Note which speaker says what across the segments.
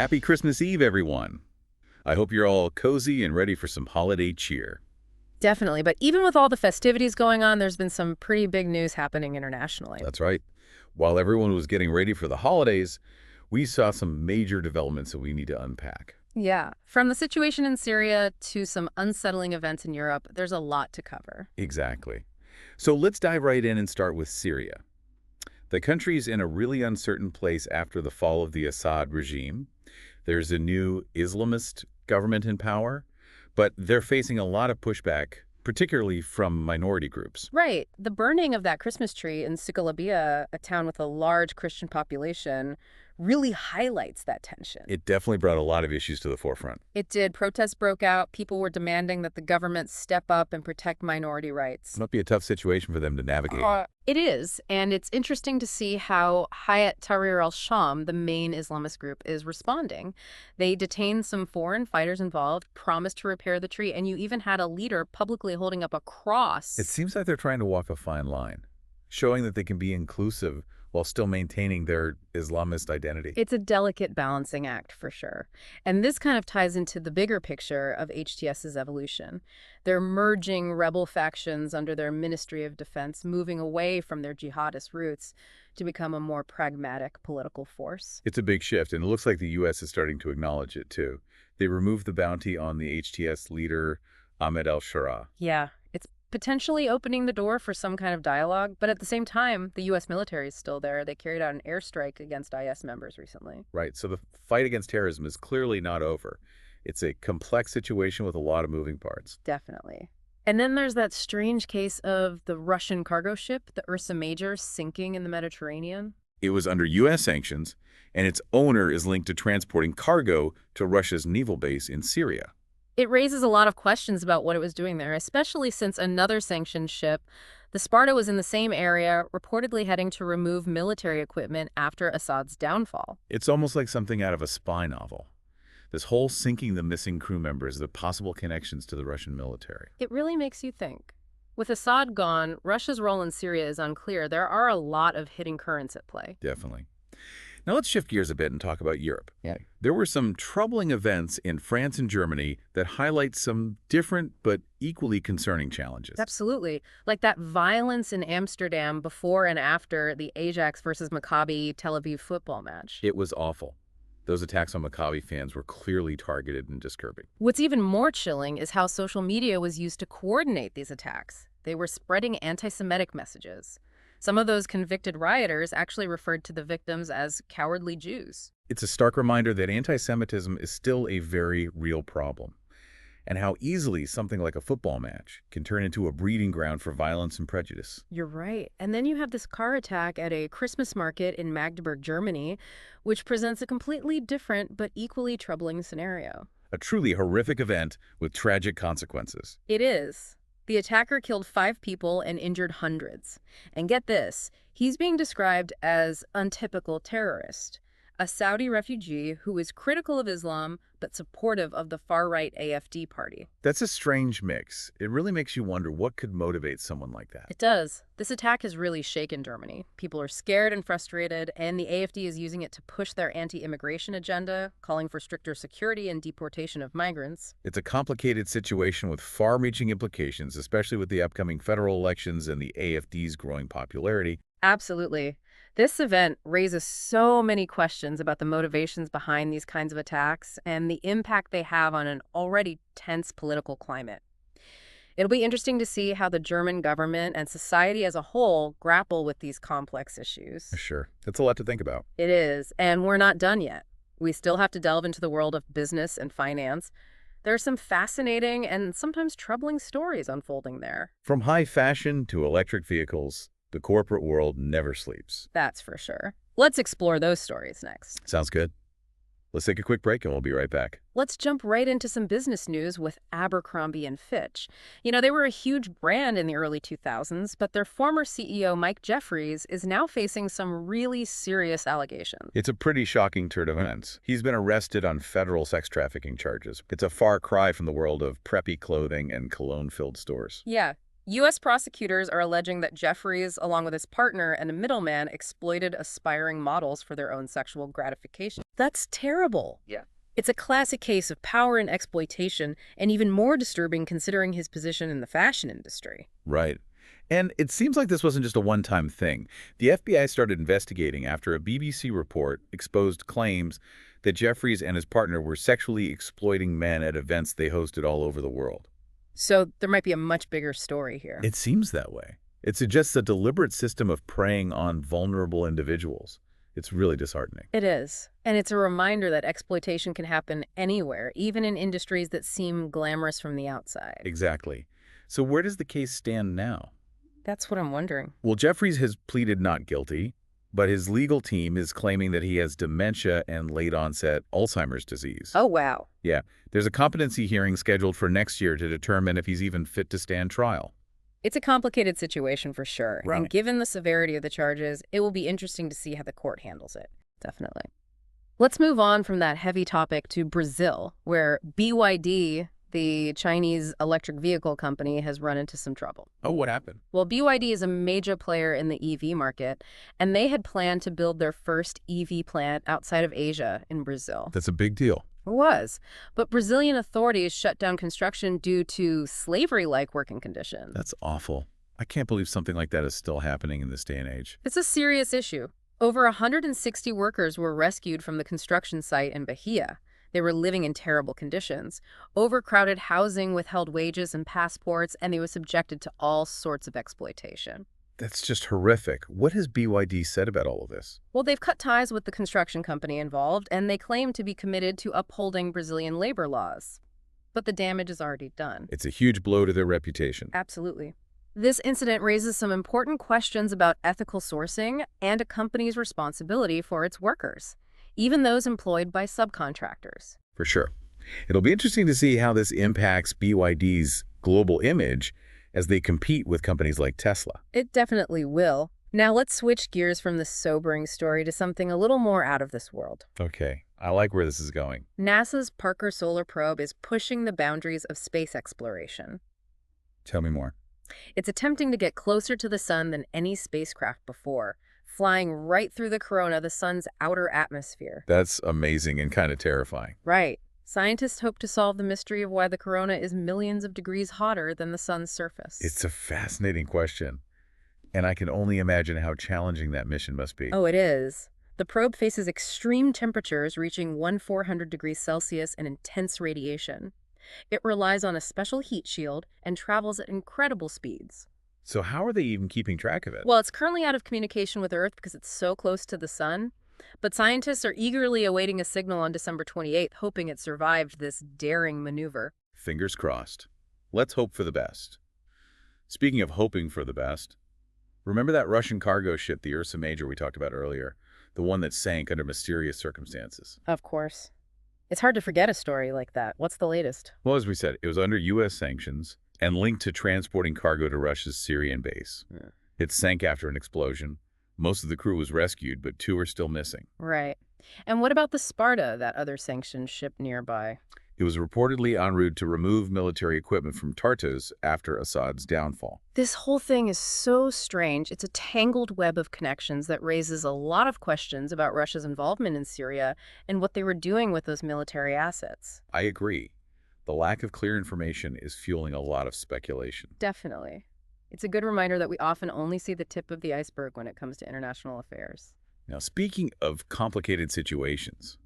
Speaker 1: Happy Christmas Eve, everyone. I hope you're all cozy and ready for some holiday cheer.
Speaker 2: Definitely. But even with all the festivities going on, there's been some pretty big news happening internationally.
Speaker 1: That's right. While everyone was getting ready for the holidays, we saw some major developments that we need to unpack.
Speaker 2: Yeah. From the situation in Syria to some unsettling events in Europe, there's a lot to cover.
Speaker 1: Exactly. So let's dive right in and start with Syria. The country's in a really uncertain place after the fall of the Assad regime. There's a new Islamist government in power, but they're facing a lot of pushback, particularly from minority groups.
Speaker 2: Right. The burning of that Christmas tree in Sukalabia, a town with a large Christian population, really highlights that tension.
Speaker 1: It definitely brought a lot of issues to the forefront.
Speaker 2: It did. Protests broke out. People were demanding that the government step up and protect minority rights.
Speaker 1: It must be a tough situation for them to navigate.
Speaker 2: It is, and it's interesting to see how Hayat Tahrir al-Sham, the main Islamist group, is responding. They detained some foreign fighters involved, promised to repair the tree, and you even had a leader publicly holding up a cross.
Speaker 1: It seems like they're trying to walk a fine line, showing that they can be inclusive while still maintaining their Islamist identity.
Speaker 2: It's a delicate balancing act, for sure. And this kind of ties into the bigger picture of HTS's evolution. They're merging rebel factions under their Ministry of Defense, moving away from their jihadist roots to become a more pragmatic political force.
Speaker 1: It's a big shift, and it looks like the U.S. is starting to acknowledge it, too. They removed the bounty on the HTS leader, Ahmed al-Shara.
Speaker 2: Yeah, it's potentially opening the door for some kind of dialogue, but at the same time, the U.S. military is still there. They carried out an airstrike against IS members recently.
Speaker 1: Right, so the fight against terrorism is clearly not over. It's a complex situation with a lot of moving parts.
Speaker 2: Definitely. And then there's that strange case of the Russian cargo ship, the Ursa Major, sinking in the Mediterranean.
Speaker 1: It was under U.S. sanctions, and its owner is linked to transporting cargo to Russia's naval base in Syria.
Speaker 2: It raises a lot of questions about what it was doing there, especially since another sanctioned ship, the Sparta, was in the same area, reportedly heading to remove military equipment after Assad's downfall.
Speaker 1: It's almost like something out of a spy novel. This whole sinking the missing crew members, the possible connections to the Russian military.
Speaker 2: It really makes you think. With Assad gone, Russia's role in Syria is unclear. There are a lot of hidden currents at play.
Speaker 1: Definitely. Now let's shift gears a bit and talk about Europe.
Speaker 2: Yeah.
Speaker 1: There were some troubling events in France and Germany that highlight some different but equally concerning challenges.
Speaker 2: Absolutely. Like that violence in Amsterdam before and after the Ajax versus Maccabi Tel Aviv football match.
Speaker 1: It was awful. Those attacks on Maccabi fans were clearly targeted and disturbing.
Speaker 2: What's even more chilling is how social media was used to coordinate these attacks. They were spreading anti-Semitic messages. Some of those convicted rioters actually referred to the victims as cowardly Jews.
Speaker 1: It's a stark reminder that anti-Semitism is still a very real problem, and how easily something like a football match can turn into a breeding ground for violence and prejudice.
Speaker 2: You're right. And then you have this car attack at a Christmas market in Magdeburg, Germany, which presents a completely different but equally troubling scenario.
Speaker 1: A truly horrific event with tragic consequences.
Speaker 2: It is. The attacker killed 5 people and injured hundreds. And get this, he's being described as untypical terrorist, a Saudi refugee who is critical of Islam but supportive of the far-right AfD party.
Speaker 1: That's a strange mix. It really makes you wonder what could motivate someone like that.
Speaker 2: It does. This attack has really shaken Germany. People are scared and frustrated, and the AfD is using it to push their anti-immigration agenda, calling for stricter security and deportation of migrants.
Speaker 1: It's a complicated situation with far-reaching implications, especially with the upcoming federal elections and the AfD's growing popularity.
Speaker 2: Absolutely. This event raises so many questions about the motivations behind these kinds of attacks and the impact they have on an already tense political climate. It'll be interesting to see how the German government and society as a whole grapple with these complex issues.
Speaker 1: Sure, it's a lot to think about.
Speaker 2: It is, and we're not done yet. We still have to delve into the world of business and finance. There are some fascinating and sometimes troubling stories unfolding there.
Speaker 1: From high fashion to electric vehicles, the corporate world never sleeps.
Speaker 2: That's for sure. Let's explore those stories next.
Speaker 1: Sounds good. Let's take a quick break and we'll be right back.
Speaker 2: Let's jump right into some business news with Abercrombie & Fitch. You know, they were a huge brand in the early 2000s, but their former CEO, Mike Jeffries, is now facing some really serious allegations.
Speaker 1: It's a pretty shocking turn of events. He's been arrested on federal sex trafficking charges. It's a far cry from the world of preppy clothing and cologne-filled stores.
Speaker 2: Yeah. U.S. prosecutors are alleging that Jeffries, along with his partner and a middleman, exploited aspiring models for their own sexual gratification. That's terrible.
Speaker 1: Yeah.
Speaker 2: It's a classic case of power and exploitation, and even more disturbing considering his position in the fashion industry.
Speaker 1: Right. And it seems like this wasn't just a one-time thing. The FBI started investigating after a BBC report exposed claims that Jeffries and his partner were sexually exploiting men at events they hosted all over the world.
Speaker 2: So there might be a much bigger story here.
Speaker 1: It seems that way. It suggests a deliberate system of preying on vulnerable individuals. It's really disheartening.
Speaker 2: It is. And it's a reminder that exploitation can happen anywhere, even in industries that seem glamorous from the outside.
Speaker 1: Exactly. So where does the case stand now?
Speaker 2: That's what I'm wondering.
Speaker 1: Well, Jeffries has pleaded not guilty, but his legal team is claiming that he has dementia and late-onset Alzheimer's disease.
Speaker 2: Oh, wow.
Speaker 1: Yeah, there's a competency hearing scheduled for next year to determine if he's even fit to stand trial.
Speaker 2: It's a complicated situation for sure.
Speaker 1: Right.
Speaker 2: And given the severity of the charges, it will be interesting to see how the court handles it. Definitely. Let's move on from that heavy topic to Brazil, where BYD, the Chinese electric vehicle company, has run into some trouble.
Speaker 1: Oh, what happened?
Speaker 2: Well, BYD is a major player in the EV market, and they had planned to build their first EV plant outside of Asia in Brazil.
Speaker 1: That's a big deal.
Speaker 2: It was. But Brazilian authorities shut down construction due to slavery-like working conditions.
Speaker 1: That's awful. I can't believe something like that is still happening in this day and age.
Speaker 2: It's a serious issue. Over 160 workers were rescued from the construction site in Bahia. They were living in terrible conditions. Overcrowded housing, withheld wages and passports, and they were subjected to all sorts of exploitation.
Speaker 1: That's just horrific. What has BYD said about all of this?
Speaker 2: Well, they've cut ties with the construction company involved, and they claim to be committed to upholding Brazilian labor laws. But the damage is already done.
Speaker 1: It's a huge blow to their reputation.
Speaker 2: Absolutely. This incident raises some important questions about ethical sourcing and a company's responsibility for its workers, even those employed by subcontractors.
Speaker 1: For sure. It'll be interesting to see how this impacts BYD's global image as they compete with companies like Tesla.
Speaker 2: It definitely will. Now let's switch gears from this sobering story to something a little more out of this world.
Speaker 1: Okay, I like where this is going.
Speaker 2: NASA's Parker Solar Probe is pushing the boundaries of space exploration.
Speaker 1: Tell me more.
Speaker 2: It's attempting to get closer to the sun than any spacecraft before, flying right through the corona, the sun's outer atmosphere.
Speaker 1: That's amazing and kind of terrifying.
Speaker 2: Right. Scientists hope to solve the mystery of why the corona is millions of degrees hotter than the sun's surface.
Speaker 1: It's a fascinating question, and I can only imagine how challenging that mission must be.
Speaker 2: Oh, it is. The probe faces extreme temperatures reaching 400 degrees Celsius and intense radiation. It relies on a special heat shield and travels at incredible speeds.
Speaker 1: So how are they even keeping track of it?
Speaker 2: Well, it's currently out of communication with Earth because it's so close to the sun, but scientists are eagerly awaiting a signal on December 28th, hoping it survived this daring maneuver.
Speaker 1: Fingers crossed. Let's hope for the best. Speaking of hoping for the best, remember that Russian cargo ship, the Ursa Major we talked about earlier, the one that sank under mysterious circumstances?
Speaker 2: Of course. It's hard to forget a story like that. What's the latest?
Speaker 1: Well, as we said, it was under U.S. sanctions and linked to transporting cargo to Russia's Syrian base.
Speaker 2: Yeah.
Speaker 1: It sank after an explosion. Most of the crew was rescued, but 2 are still missing.
Speaker 2: Right. And what about the Sparta, that other sanctioned ship nearby?
Speaker 1: It was reportedly en route to remove military equipment from Tartus after Assad's downfall.
Speaker 2: This whole thing is so strange. It's a tangled web of connections that raises a lot of questions about Russia's involvement in Syria and what they were doing with those military assets.
Speaker 1: I agree. The lack of clear information is fueling a lot of speculation.
Speaker 2: Definitely. It's a good reminder that we often only see the tip of the iceberg when it comes to international affairs.
Speaker 1: Now, speaking of complicated situations,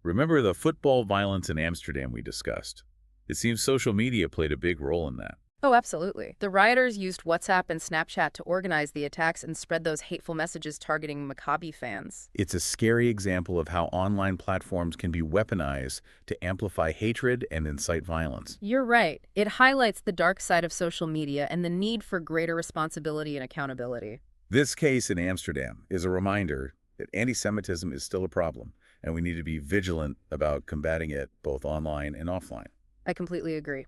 Speaker 1: remember the football violence in Amsterdam we discussed? It seems social media played a big role in that.
Speaker 2: Oh, absolutely. The rioters used WhatsApp and Snapchat to organize the attacks and spread those hateful messages targeting Maccabi fans.
Speaker 1: It's a scary example of how online platforms can be weaponized to amplify hatred and incite violence.
Speaker 2: You're right. It highlights the dark side of social media and the need for greater responsibility and accountability.
Speaker 1: This case in Amsterdam is a reminder that anti-Semitism is still a problem, and we need to be vigilant about combating it both online and offline.
Speaker 2: I completely agree.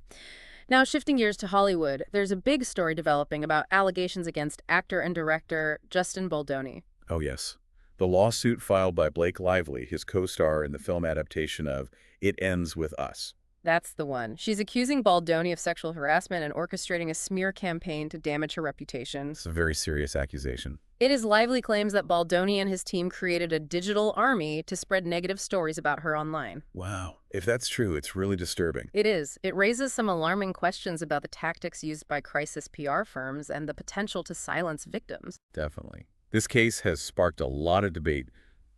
Speaker 2: Now, shifting gears to Hollywood, there's a big story developing about allegations against actor and director Justin Baldoni.
Speaker 1: Oh, yes. The lawsuit filed by Blake Lively, his co-star in the film adaptation of It Ends With Us.
Speaker 2: That's the one. She's accusing Baldoni of sexual harassment and orchestrating a smear campaign to damage her reputation.
Speaker 1: It's a very serious accusation.
Speaker 2: It is lively claims that Baldoni and his team created a digital army to spread negative stories about her online.
Speaker 1: Wow. If that's true, it's really disturbing.
Speaker 2: It is. It raises some alarming questions about the tactics used by crisis PR firms and the potential to silence victims.
Speaker 1: Definitely. This case has sparked a lot of debate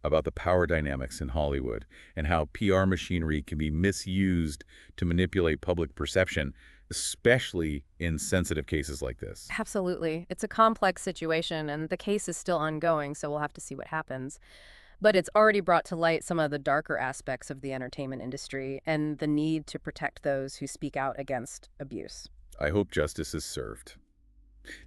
Speaker 1: about the power dynamics in Hollywood and how PR machinery can be misused to manipulate public perception, especially in sensitive cases like this.
Speaker 2: Absolutely. It's a complex situation, and the case is still ongoing, so we'll have to see what happens. But it's already brought to light some of the darker aspects of the entertainment industry and the need to protect those who speak out against abuse.
Speaker 1: I hope justice is served.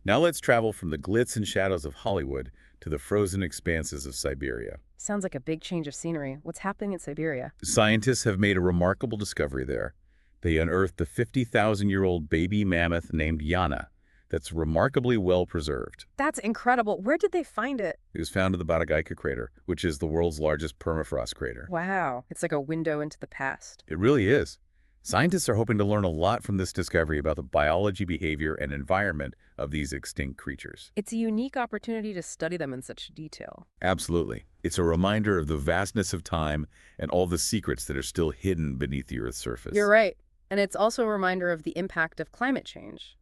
Speaker 1: Now let's travel from the glitz and shadows of Hollywood to the frozen expanses of Siberia.
Speaker 2: Sounds like a big change of scenery. What's happening in Siberia?
Speaker 1: Scientists have made a remarkable discovery there. They unearthed a 50,000-year-old baby mammoth named Yana that's remarkably well preserved.
Speaker 2: That's incredible. Where did they find it?
Speaker 1: It was found in the Batagaika crater, which is the world's largest permafrost crater.
Speaker 2: Wow. It's like a window into the past.
Speaker 1: It really is. Scientists are hoping to learn a lot from this discovery about the biology, behavior, and environment of these extinct creatures.
Speaker 2: It's a unique opportunity to study them in such detail.
Speaker 1: Absolutely. It's a reminder of the vastness of time and all the secrets that are still hidden beneath the Earth's surface.
Speaker 2: You're right. And it's also a reminder of the impact of climate change.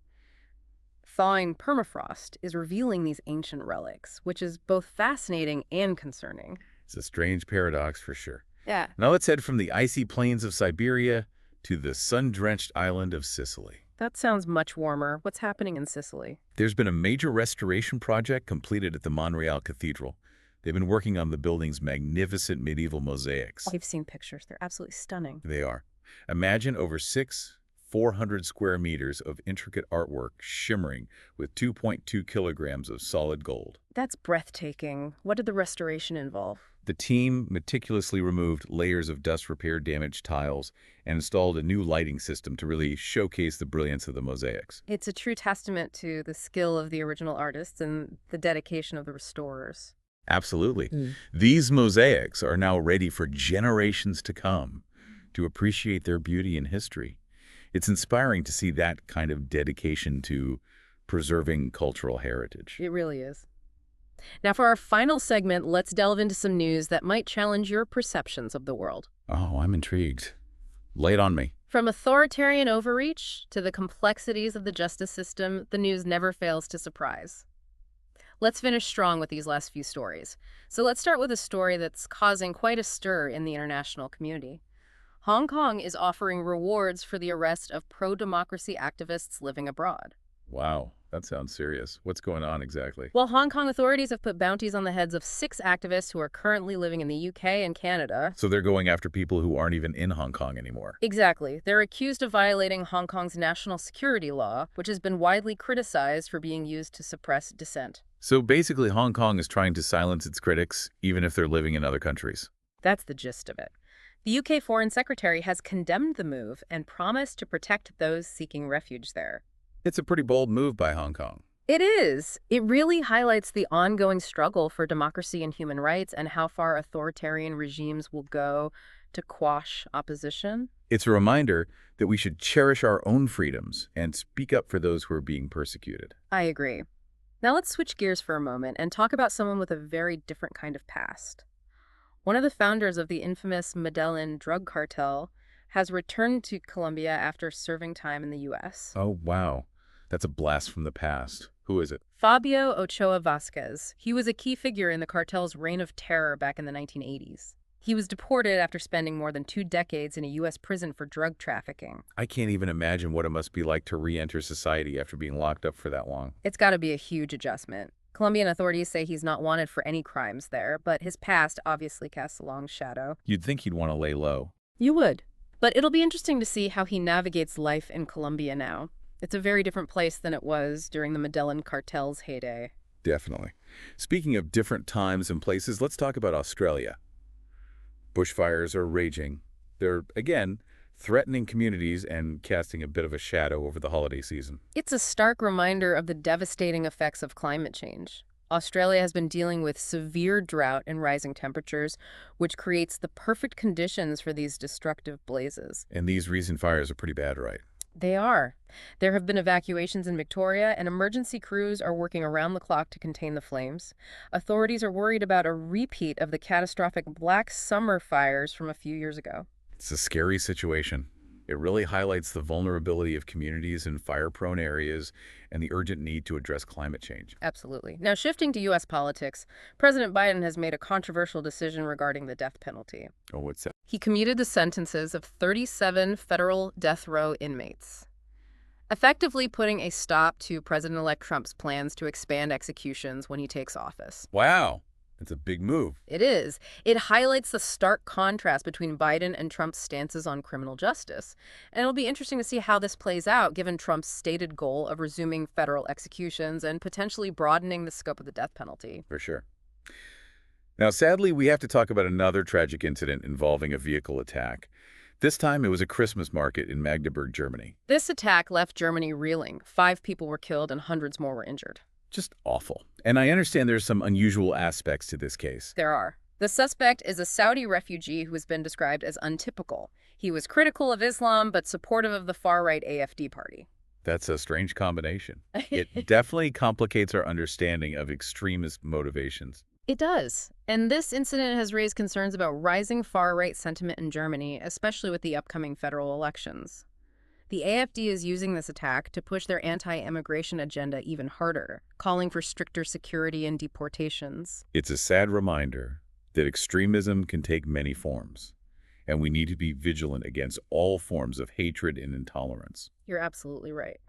Speaker 2: Thawing permafrost is revealing these ancient relics, which is both fascinating and concerning.
Speaker 1: It's a strange paradox for sure.
Speaker 2: Yeah.
Speaker 1: Now let's head from the icy plains of Siberia to the sun-drenched island of Sicily.
Speaker 2: That sounds much warmer. What's happening in Sicily?
Speaker 1: There's been a major restoration project completed at the Monreale Cathedral. They've been working on the building's magnificent medieval mosaics.
Speaker 2: I've seen pictures. They're absolutely stunning.
Speaker 1: They are. Imagine over 400 square meters of intricate artwork shimmering with 2.2 kilograms of solid gold.
Speaker 2: That's breathtaking. What did the restoration involve?
Speaker 1: The team meticulously removed layers of dust repair damaged tiles and installed a new lighting system to really showcase the brilliance of the mosaics.
Speaker 2: It's a true testament to the skill of the original artists and the dedication of the restorers.
Speaker 1: Absolutely. These mosaics are now ready for generations to come to appreciate their beauty and history. It's inspiring to see that kind of dedication to preserving cultural heritage.
Speaker 2: It really is. Now, for our final segment, let's delve into some news that might challenge your perceptions of the world.
Speaker 1: Oh, I'm intrigued. Lay it on me.
Speaker 2: From authoritarian overreach to the complexities of the justice system, the news never fails to surprise. Let's finish strong with these last few stories. So let's start with a story that's causing quite a stir in the international community. Hong Kong is offering rewards for the arrest of pro-democracy activists living abroad.
Speaker 1: Wow, that sounds serious. What's going on exactly?
Speaker 2: Well, Hong Kong authorities have put bounties on the heads of 6 activists who are currently living in the UK and Canada.
Speaker 1: So they're going after people who aren't even in Hong Kong anymore.
Speaker 2: Exactly. They're accused of violating Hong Kong's national security law, which has been widely criticized for being used to suppress dissent.
Speaker 1: So basically, Hong Kong is trying to silence its critics, even if they're living in other countries.
Speaker 2: That's the gist of it. The UK Foreign Secretary has condemned the move and promised to protect those seeking refuge there.
Speaker 1: It's a pretty bold move by Hong Kong.
Speaker 2: It is. It really highlights the ongoing struggle for democracy and human rights and how far authoritarian regimes will go to quash opposition.
Speaker 1: It's a reminder that we should cherish our own freedoms and speak up for those who are being persecuted.
Speaker 2: I agree. Now let's switch gears for a moment and talk about someone with a very different kind of past. One of the founders of the infamous Medellin drug cartel has returned to Colombia after serving time in the U.S.
Speaker 1: Oh, wow. That's a blast from the past. Who is it?
Speaker 2: Fabio Ochoa Vasquez. He was a key figure in the cartel's reign of terror back in the 1980s. He was deported after spending more than 2 decades in a U.S. prison for drug trafficking.
Speaker 1: I can't even imagine what it must be like to re-enter society after being locked up for that long.
Speaker 2: It's got to be a huge adjustment. Colombian authorities say he's not wanted for any crimes there, but his past obviously casts a long shadow.
Speaker 1: You'd think he'd want to lay low.
Speaker 2: You would. But it'll be interesting to see how he navigates life in Colombia now. It's a very different place than it was during the Medellin cartel's heyday.
Speaker 1: Definitely. Speaking of different times and places, let's talk about Australia. Bushfires are raging. They're, again, threatening communities and casting a bit of a shadow over the holiday season.
Speaker 2: It's a stark reminder of the devastating effects of climate change. Australia has been dealing with severe drought and rising temperatures, which creates the perfect conditions for these destructive blazes.
Speaker 1: And these recent fires are pretty bad, right?
Speaker 2: They are. There have been evacuations in Victoria, and emergency crews are working around the clock to contain the flames. Authorities are worried about a repeat of the catastrophic Black Summer fires from a few years ago.
Speaker 1: It's a scary situation. It really highlights the vulnerability of communities in fire-prone areas and the urgent need to address climate change.
Speaker 2: Absolutely. Now, shifting to U.S. politics, President Biden has made a controversial decision regarding the death penalty.
Speaker 1: Oh, what's that?
Speaker 2: He commuted the sentences of 37 federal death row inmates, effectively putting a stop to President-elect Trump's plans to expand executions when he takes office.
Speaker 1: Wow, it's a big move.
Speaker 2: It is. It highlights the stark contrast between Biden and Trump's stances on criminal justice. And it'll be interesting to see how this plays out, given Trump's stated goal of resuming federal executions and potentially broadening the scope of the death penalty.
Speaker 1: For sure. Now, sadly, we have to talk about another tragic incident involving a vehicle attack. This time, it was a Christmas market in Magdeburg, Germany.
Speaker 2: This attack left Germany reeling. 5 people were killed and hundreds more were injured.
Speaker 1: Just awful. And I understand there's some unusual aspects to this case.
Speaker 2: There are. The suspect is a Saudi refugee who has been described as untypical. He was critical of Islam, but supportive of the far-right AfD party.
Speaker 1: That's a strange combination. It definitely complicates our understanding of extremist motivations.
Speaker 2: It does. And this incident has raised concerns about rising far-right sentiment in Germany, especially with the upcoming federal elections. The AfD is using this attack to push their anti-immigration agenda even harder, calling for stricter security and deportations.
Speaker 1: It's a sad reminder that extremism can take many forms, and we need to be vigilant against all forms of hatred and intolerance.
Speaker 2: You're absolutely right.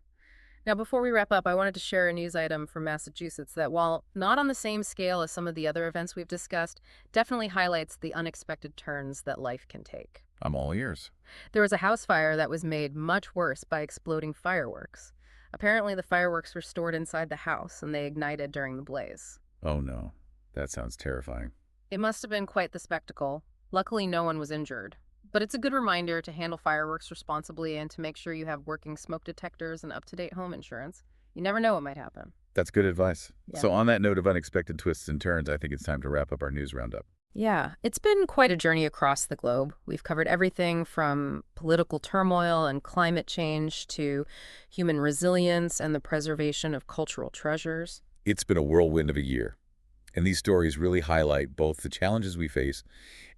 Speaker 2: Now, before we wrap up, I wanted to share a news item from Massachusetts that, while not on the same scale as some of the other events we've discussed, definitely highlights the unexpected turns that life can take.
Speaker 1: I'm all ears.
Speaker 2: There was a house fire that was made much worse by exploding fireworks. Apparently, the fireworks were stored inside the house, and they ignited during the blaze.
Speaker 1: Oh no, that sounds terrifying.
Speaker 2: It must have been quite the spectacle. Luckily, no one was injured. But it's a good reminder to handle fireworks responsibly and to make sure you have working smoke detectors and up-to-date home insurance. You never know what might happen.
Speaker 1: That's good advice.
Speaker 2: Yeah.
Speaker 1: So on that note of unexpected twists and turns, I think it's time to wrap up our news roundup.
Speaker 2: Yeah, it's been quite a journey across the globe. We've covered everything from political turmoil and climate change to human resilience and the preservation of cultural treasures.
Speaker 1: It's been a whirlwind of a year, and these stories really highlight both the challenges we face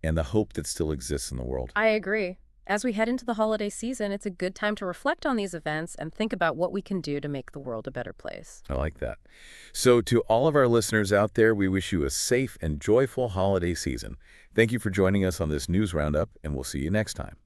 Speaker 1: and the hope that still exists in the world.
Speaker 2: I agree. As we head into the holiday season, it's a good time to reflect on these events and think about what we can do to make the world a better place.
Speaker 1: I like that. So to all of our listeners out there, we wish you a safe and joyful holiday season. Thank you for joining us on this news roundup, and we'll see you next time.